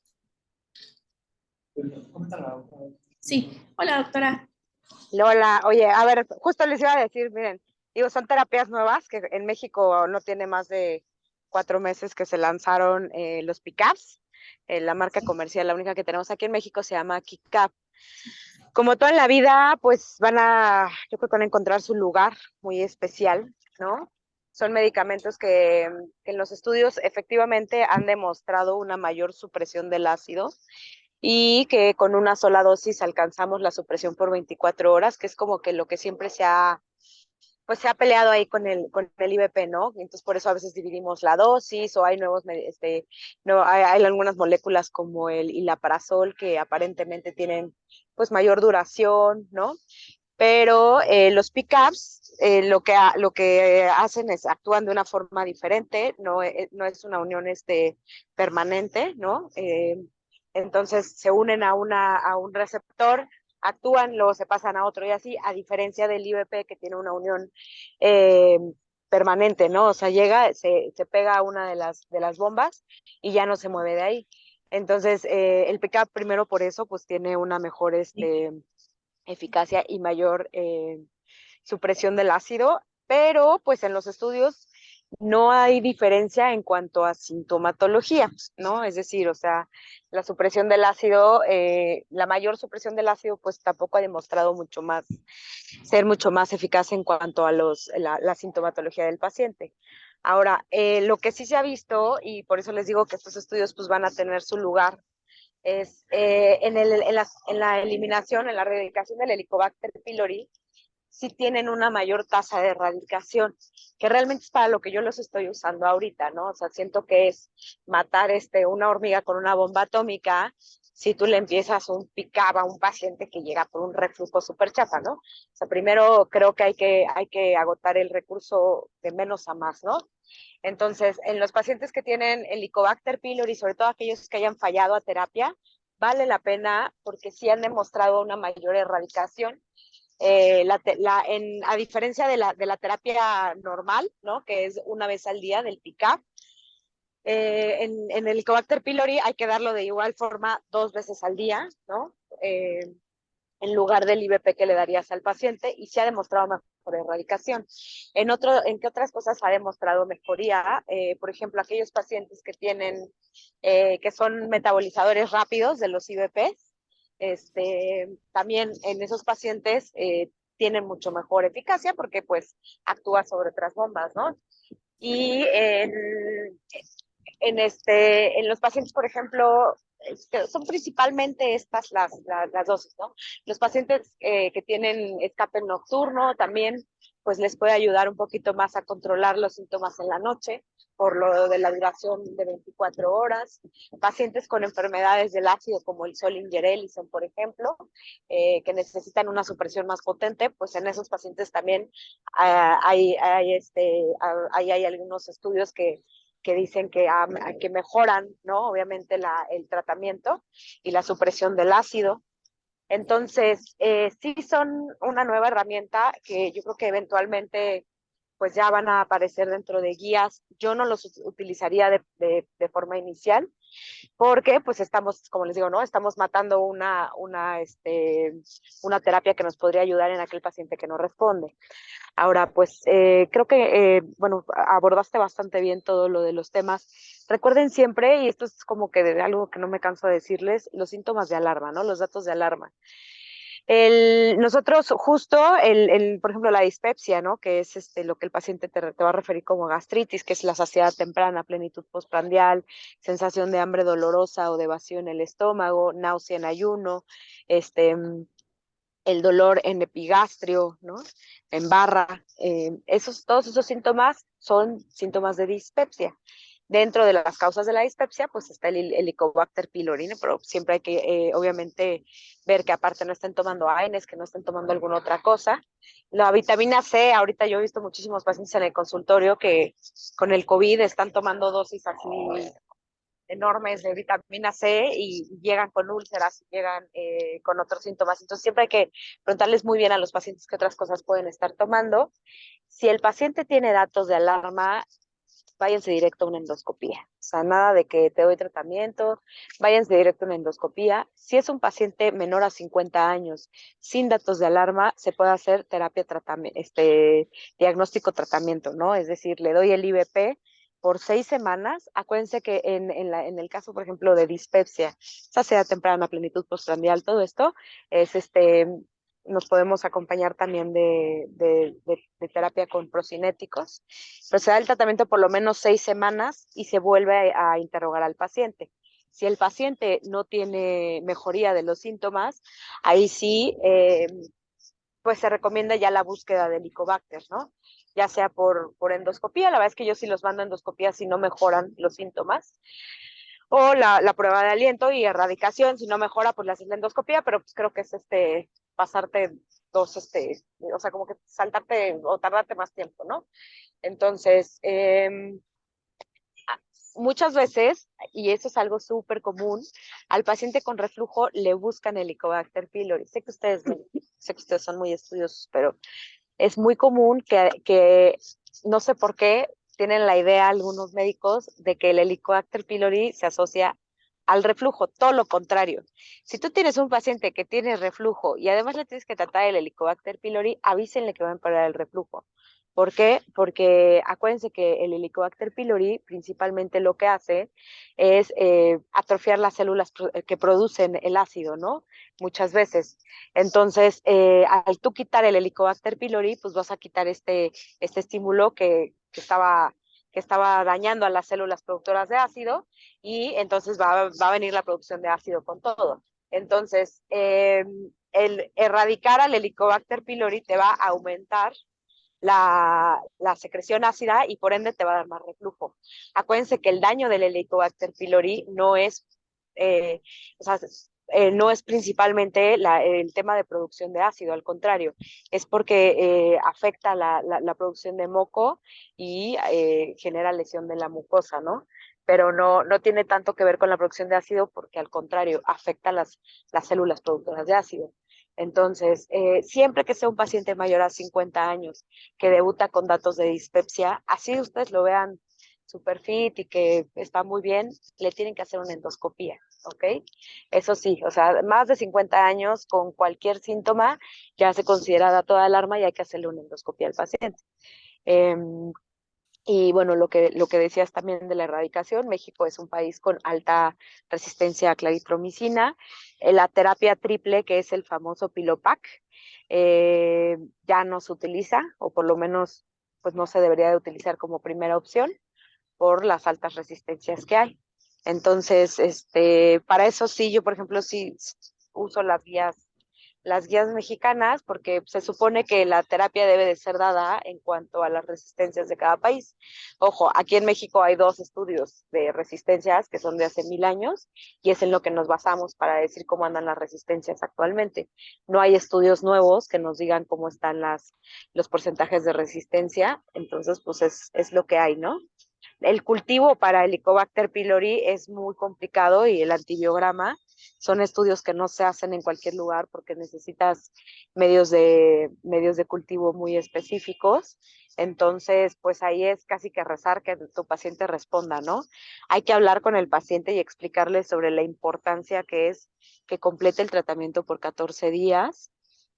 Sí, hola doctora. Lola, oye, a ver, justo les iba a decir, miren, digo, son terapias nuevas que en México no tiene más de 4 meses que se lanzaron los PICAPs, la marca comercial, la única que tenemos aquí en México se llama KICAP. Como toda en la vida, pues yo creo que van a encontrar su lugar muy especial, ¿no? Son medicamentos que en los estudios efectivamente han demostrado una mayor supresión del ácido y que con una sola dosis alcanzamos la supresión por 24 horas, que es como que lo que siempre se ha peleado ahí con el IBP, ¿no? Entonces por eso a veces dividimos la dosis o hay hay algunas moléculas como el hilaprazol que aparentemente tienen pues mayor duración, ¿no? Pero los PICAPs lo que hacen es actúan de una forma diferente, no es una unión permanente, ¿no? Entonces se unen a un receptor, actúan, luego se pasan a otro y así, a diferencia del IBP que tiene una unión permanente, ¿no? O sea, llega, se pega a una de las bombas y ya no se mueve de ahí. Entonces, el PCAP primero por eso, pues tiene una mejor eficacia y mayor supresión del ácido, pero pues en los estudios no hay diferencia en cuanto a sintomatología, ¿no? Es decir, o sea, la supresión del ácido, la mayor supresión del ácido, pues tampoco ha demostrado ser mucho más eficaz en cuanto a la sintomatología del paciente. Ahora, lo que sí se ha visto, y por eso les digo que estos estudios pues van a tener su lugar, es en la eliminación, en la erradicación del Helicobacter pylori, sí tienen una mayor tasa de erradicación, que realmente es para lo que yo los estoy usando ahorita, ¿no? O sea, siento que es matar una hormiga con una bomba atómica si tú le empiezas un pick-up a un paciente que llega por un reflujo súper chafa, ¿no? O sea, primero creo que hay que agotar el recurso de menos a más, ¿no? Entonces, en los pacientes que tienen Helicobacter pylori, sobre todo aquellos que hayan fallado a terapia, vale la pena porque sí han demostrado una mayor erradicación. A diferencia de la terapia normal, ¿no? Que es una vez al día del PICAP, en el Helicobacter pylori hay que darlo de igual forma 2 veces al día, ¿no? En lugar del IVP que le darías al paciente, y se ha demostrado mejor erradicación. ¿En qué otras cosas ha demostrado mejoría? Por ejemplo, aquellos pacientes que que son metabolizadores rápidos de los IVPs, también en esos pacientes tienen mucho mejor eficacia porque pues actúa sobre otras bombas, ¿no? Y en los pacientes, por ejemplo, son principalmente estas las dosis, ¿no? Los pacientes que tienen escape nocturno también, pues les puede ayudar un poquito más a controlar los síntomas en la noche, por lo de la duración de 24 horas. Pacientes con enfermedades del ácido, como el Solinger-Ellison, por ejemplo, que necesitan una supresión más potente, pues en esos pacientes también hay algunos estudios que dicen que mejoran, ¿no? Obviamente el tratamiento y la supresión del ácido. Entonces, sí son una nueva herramienta que yo creo que eventualmente pues ya van a aparecer dentro de guías. Yo no los utilizaría de forma inicial porque pues estamos, como les digo, ¿no? Estamos matando una terapia que nos podría ayudar en aquel paciente que no responde. Ahora, pues creo que, bueno, abordaste bastante bien todo lo de los temas. Recuerden siempre, y esto es como que de algo que no me canso de decirles, los síntomas de alarma, ¿no? Los datos de alarma. Nosotros justo, por ejemplo, la dispepsia, ¿no? Que es lo que el paciente te va a referir como gastritis, que es la saciedad temprana, plenitud postprandial, sensación de hambre dolorosa o de vacío en el estómago, náusea en ayuno, el dolor en epigastrio, ¿no? En barra. Todos esos síntomas son síntomas de dispepsia. Dentro de las causas de la dispepsia, pues está el Helicobacter pylori, ¿no? Pero siempre hay que, obviamente, ver que aparte no estén tomando AINES, que no estén tomando alguna otra cosa. La vitamina C, ahorita yo he visto muchísimos pacientes en el consultorio que con el COVID están tomando dosis así enormes de vitamina C y llegan con úlceras, llegan con otros síntomas. Entonces siempre hay que preguntarles muy bien a los pacientes qué otras cosas pueden estar tomando. Si el paciente tiene datos de alarma, váyanse directo a una endoscopía. O sea, nada de que te doy tratamiento, váyanse directo a una endoscopía. Si es un paciente menor a 50 años sin datos de alarma, se puede hacer terapia, diagnóstico, tratamiento, ¿no? Es decir, le doy el IVP por 6 semanas. Acuérdense que en el caso, por ejemplo, de dispepsia, saciedad temprana, plenitud postprandial, todo esto es nos podemos acompañar también de terapia con procinéticos, pero se da el tratamiento por lo menos 6 semanas y se vuelve a interrogar al paciente. Si el paciente no tiene mejoría de los síntomas, ahí sí, pues se recomienda ya la búsqueda del Helicobacter, ¿no? Ya sea por endoscopía, la verdad es que yo sí los mando a endoscopía si no mejoran los síntomas, o la prueba de aliento y erradicación, si no mejora, pues le haces la endoscopía, pero pues creo que es pasarte o sea, como que saltarte o tardarte más tiempo, ¿no? Entonces, muchas veces, y eso es algo súper común, al paciente con reflujo le buscan el Helicobacter pylori. Sé que ustedes son muy estudiosos, pero es muy común que no sé por qué tienen la idea algunos médicos de que el Helicobacter pylori se asocia al reflujo, todo lo contrario. Si tú tienes un paciente que tiene reflujo y además le tienes que tratar el Helicobacter pylori, avísenle que va a empeorar el reflujo. ¿Por qué? Porque acuérdense que el Helicobacter pylori principalmente lo que hace es atrofiar las células que producen el ácido, ¿no? Muchas veces. Entonces, al tú quitar el Helicobacter pylori, pues vas a quitar este estímulo que estaba dañando a las células productoras de ácido y entonces va a venir la producción de ácido con todo. Entonces, el erradicar al Helicobacter pylori te va a aumentar la secreción ácida y por ende te va a dar más reflujo. Acuérdense que el daño del Helicobacter pylori no es, o sea, no es principalmente el tema de producción de ácido, al contrario, es porque afecta la producción de moco y genera lesión de la mucosa, ¿no? Pero no tiene tanto que ver con la producción de ácido porque al contrario, afecta las células productoras de ácido. Entonces, siempre que sea un paciente mayor a 50 años que debuta con datos de dispepsia, así ustedes lo vean super fit y que está muy bien, le tienen que hacer una endoscopía, ¿ok? Eso sí, o sea, más de 50 años con cualquier síntoma ya se considera dato de alarma y hay que hacerle una endoscopía al paciente. Y bueno, lo que decías también de la erradicación, México es un país con alta resistencia a claritromicina. La terapia triple, que es el famoso Pilopac, ya no se utiliza, o por lo menos pues no se debería de utilizar como primera opción por las altas resistencias que hay. Entonces, para eso sí, yo por ejemplo sí uso las guías mexicanas, porque se supone que la terapia debe de ser dada en cuanto a las resistencias de cada país. Ojo, aquí en México hay 2 estudios de resistencias que son de hace 1000 años y es en lo que nos basamos para decir cómo andan las resistencias actualmente. No hay estudios nuevos que nos digan cómo están los porcentajes de resistencia, entonces pues es lo que hay, ¿no? El cultivo para Helicobacter pylori es muy complicado y el antibiograma son estudios que no se hacen en cualquier lugar porque necesitas medios de cultivo muy específicos. Entonces, pues ahí es casi que rezar que tu paciente responda, ¿no? Hay que hablar con el paciente y explicarle sobre la importancia que es que complete el tratamiento por 14 días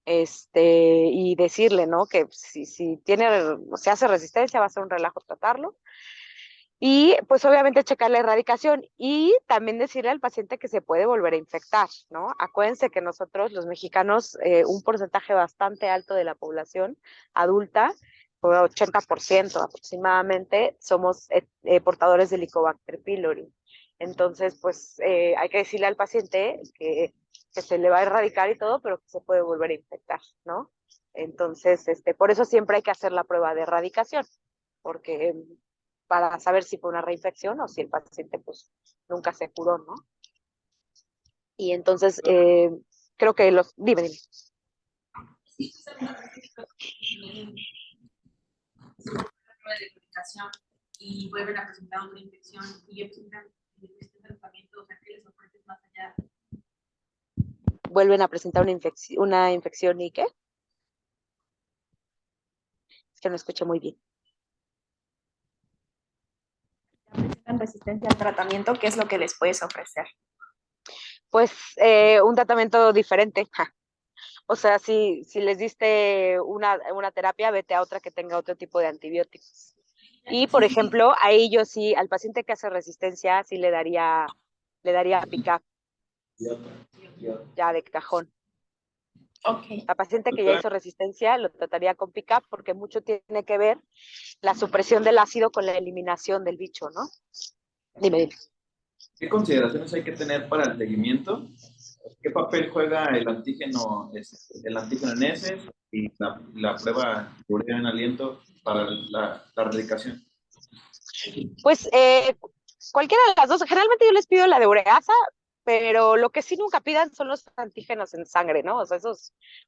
y decirle, ¿no? Que si tiene, se hace resistencia, va a ser un relajo tratarlo. Y pues obviamente checar la erradicación y también decirle al paciente que se puede volver a infectar, ¿no? Acuérdense que nosotros, los mexicanos, un porcentaje bastante alto de la población adulta, por 80% aproximadamente, somos portadores de Helicobacter pylori. Entonces, pues hay que decirle al paciente que se le va a erradicar y todo, pero que se puede volver a infectar, ¿no? Entonces, por eso siempre hay que hacer la prueba de erradicación, porque para saber si fue una reinfección o si el paciente pues nunca se curó, ¿no? Y entonces creo que dime. Sí, de comunicación y vuelven a presentar otra infección y ya presentan este tratamiento, o sea, ¿qué les ofreces más allá? Vuelven a presentar una infección y ¿qué? Es que no escuché muy bien. Presentan resistencia al tratamiento, ¿qué es lo que les puedes ofrecer? Pues un tratamiento diferente. Ja. O sea, si les diste una terapia, vete a otra que tenga otro tipo de antibióticos. Y, por ejemplo, ahí yo sí, al paciente que hace resistencia, sí le daría PICAP, ya de cajón. Ok. La paciente que ya hizo resistencia lo trataría con PICAP porque mucho tiene que ver la supresión del ácido con la eliminación del bicho, ¿no? Dime. ¿Qué consideraciones hay que tener para el seguimiento? ¿Qué papel juega el antígeno en heces y la prueba de urea en aliento para la erradicación? Pues cualquiera de las dos. Generalmente yo les pido la de ureasa, pero lo que sí nunca pidan son los antígenos en sangre, ¿no? O sea,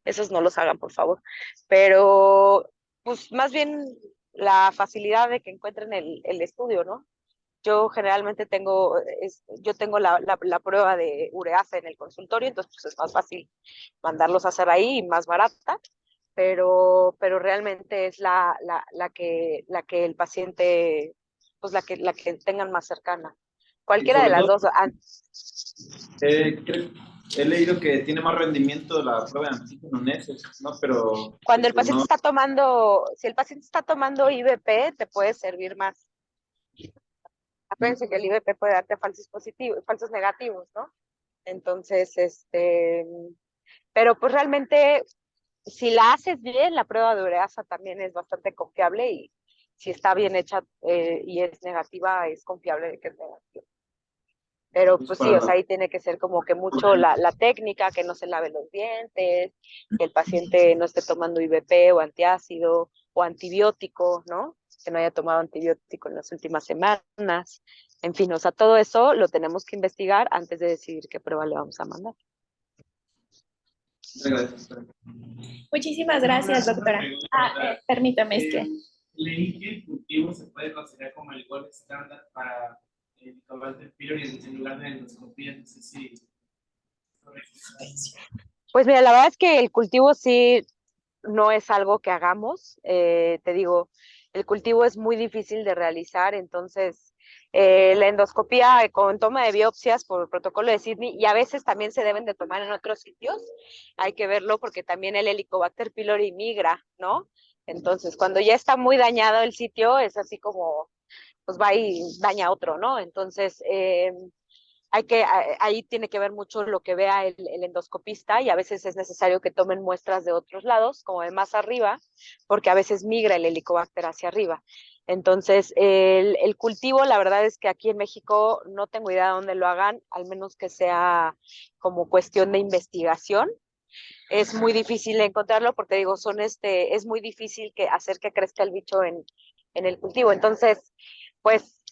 esos no los hagan, por favor. Pero, pues más bien la facilidad de que encuentren el estudio, ¿no? Yo generalmente tengo la prueba de ureasa en el consultorio, entonces pues es más fácil mandarlos a hacer ahí y más barata, pero realmente es la que el paciente, pues la que tengan más cercana. Cualquiera de sobre las todo, dos. he leído que tiene más rendimiento la prueba de antígeno NESES, ¿no? Pero Cuando el no. paciente está tomando, si el paciente está tomando IVP, te puede servir más. Acuérdense que el IVP puede darte falsos positivos, falsos negativos, ¿no? Entonces, pero pues realmente, si la haces bien, la prueba de ureasa también es bastante confiable y si está bien hecha y es negativa, es confiable de que es negativa. Pero pues sí, o sea, ahí tiene que ser como que mucho la técnica, que no se lave los dientes, que el paciente no esté tomando IVP o antiácido o antibiótico, ¿no? Que no haya tomado antibiótico en las últimas semanas. En fin, o sea, todo eso lo tenemos que investigar antes de decidir qué prueba le vamos a mandar. Muchísimas gracias, doctora. Permítame, es que... Leí que el cultivo se puede considerar como el gold estándar para el Walter Piro y el celular de endoscopía. No sé si... Pues mira, la verdad es que el cultivo sí no es algo que hagamos. Te digo, el cultivo es muy difícil de realizar, entonces la endoscopía con toma de biopsias por el protocolo de Sydney, y a veces también se deben de tomar en otros sitios, hay que verlo porque también el Helicobacter pylori migra, ¿no? Entonces, cuando ya está muy dañado el sitio, es así como, pues va y daña otro, ¿no? Entonces, ahí tiene que ver mucho lo que vea el endoscopista, y a veces es necesario que tomen muestras de otros lados, como de más arriba, porque a veces migra el helicobacter hacia arriba. Entonces, el cultivo, la verdad es que aquí en México no tengo idea de dónde lo hagan, al menos que sea como cuestión de investigación. Es muy difícil encontrarlo porque digo, es muy difícil hacer que crezca el bicho en el cultivo. Entonces, pues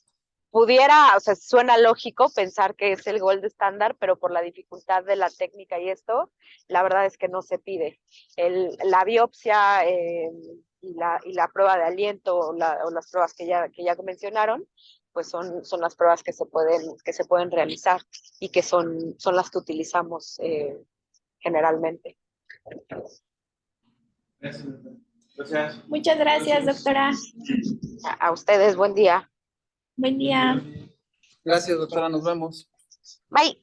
pudiera, o sea, suena lógico pensar que es el gold estándar, pero por la dificultad de la técnica y esto, la verdad es que no se pide. La biopsia y la prueba de aliento o las pruebas que ya mencionaron, pues son las pruebas que se pueden realizar y que son las que utilizamos generalmente. Gracias. Muchas gracias, doctora. A ustedes, buen día. Buen día. Gracias, doctora. Nos vemos. Bye.